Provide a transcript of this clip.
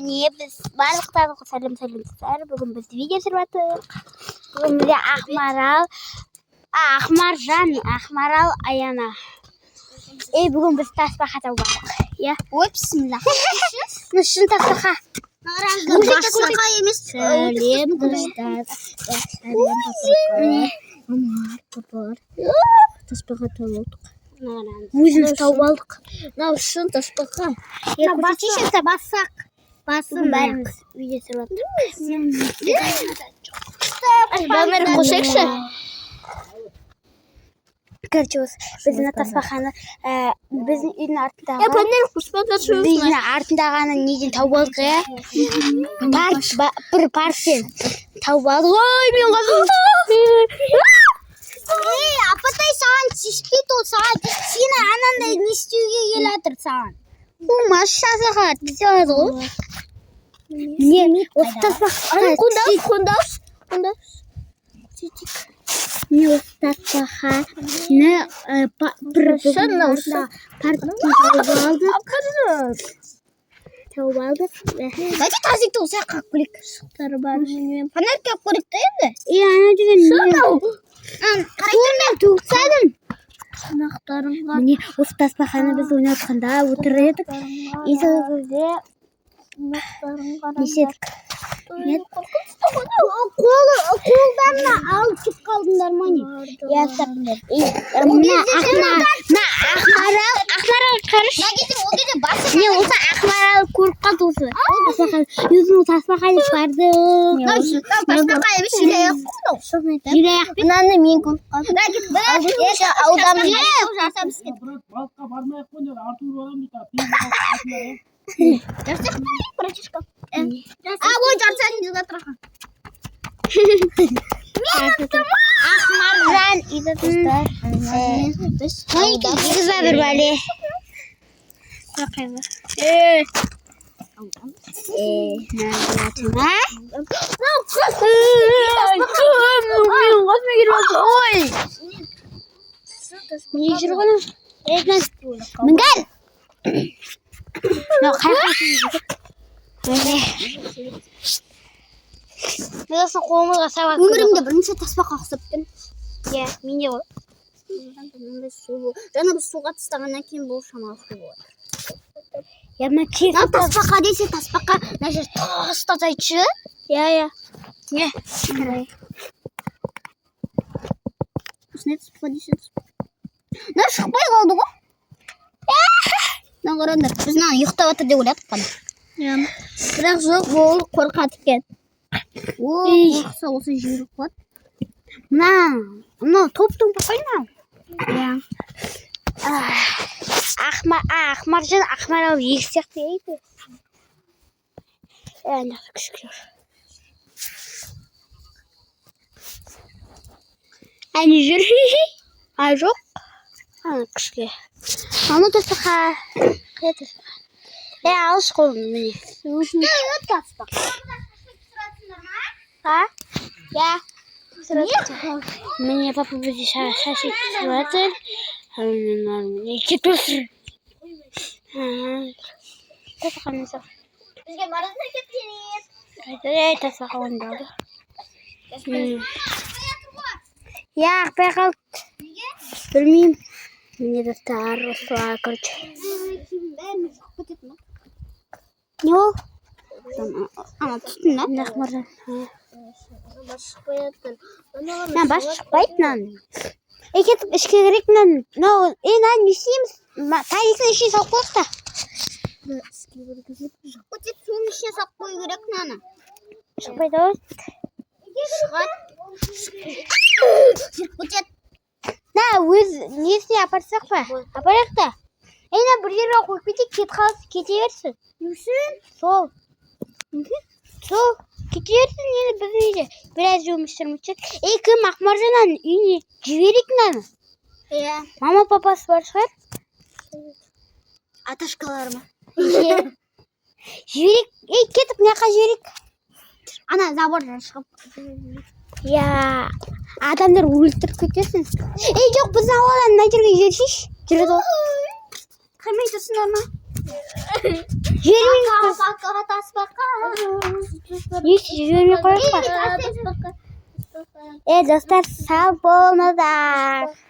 міне біз барлықтарыңызға сәлем. Бүгін біз видео түсіріп жатырмыз. Бүгін бізде Ақмарал, Аяна. Бүгін біз тасбақа тауып бардық. Иә. Ой, бисмилlah. Ну, шын тасбақа. Тасбақа емес. Сәлем достар. Тасбақа тауып алдық. Өзіміз тауып алдық. Мынау шын тасбақа. Көрсетейінші бассақ. Басын бәріміз видео түсіріп жатырмыз. Бәлмері қосайықшы. Короче, біздің тасбақаны біздің үйдің артындағаны неден тауып алдық, иә? Бір парктен тауып алдық. Ой, мен қазір. Апатай саған тиіспейді ол саған. Сені анандай не істеуге келатыр саған. Ол машинасыға түседі ғой. Не? Осы тасбақаны қондауыз. Не осы тасбақаны бір тауып алдық. Бәте тазикті осыға қақ көрек. Шықтары бар. Фонарикке көрек та енді. Ана деген Қарайтырмен туғысадым. Қонақтарыңға. Міне осы тасбақаны біз ойнатқанда отырыр едік. Сол кезде нешедік. Қолдарына алып кеп қалдыңдар ма не? Иә, мына Ақмарал қарыш. Ол кезде басы Не осы Ақмарал көріп қалды осы. Өзінің тасбақаны бардық. тасбақа емес желаяқ қой. Желаяқ. Мынаны мен көріп қалдым. Ауданның жасамыз кет. Балыққа бармай-ақ қойыңдар, Артур одан Жарсақ па не, братишка? Ой, жарсаң жүзге тұрған. Ақмаржан үйді достар. Қыза бір бәле. Не жүр ғана? Мінгәл! Мен қолымызға сабақ. Өмірімде бірінші тасбақа ұқсаппын. Иә, мен де ғой. Жаңа біз суға тастағаннан кейін бұл шамалы су болады. Я мына кек. Тасбақа десе тасбақа мына жер тас айтшы. Иә. Не? Осындай тасбақа десе тасбақа. Мына шықпай қалды ғой. Мына қараңдар, біз мынаны ұйықтап жатыр деп ойладық қана. Бірақ жоқ, ол қорқады екен. Қорқса осы жіберіп қояды. Мынау топтың бақайна. Ақмаржан екі сияқты еді. Күшкілер. Әне жүр. Жоқ. Күшке. Аны тасбақа. Алыс қолым міне. Я. Мне папа будет шашить сватер. Кетіп өсір. Тасбақа несақ. Бізге маразына кеткенет. Тасбақа ойындалды. Я ақпай қалды. Білмеймін. Міне достар, осылай, короче. Не ол? Ана түстін да? Ақмаржан. Бас шықпайаттыр. Бас шықпайды мынаны. Кетіп ішке керек мынаны. Мынаны не істейміз? Тазиктің ішіне салып қойық та. Өтеп соның ішіне салып қою керек мынаны. Шықпайды ғой. Шығады. Өтет. Өз несіне апарсақ па? Апарайық та. Бір жерге қойып кете берсін. Нүсін? Сол. Кете берсін, енді біз үйде. Біраз жұмыстырмыз. Кім Ақмаржанның үйіне жіберейік мынаны? Иә. Мама папасы бар шығар? Аташкалар ма? Жіберейік. Кетіп мынақа жіберейік. Ана забордан шығып. Я, адамдар өлтіріп кетесің. Жоқ, біздің ауадан мына жерге жібершейші. Жүреді ғой. Қаймай тұрсыңдар ма? Жермен тасбақа Hiç jürümü koyma. Dostlar sağ bolunuzlar.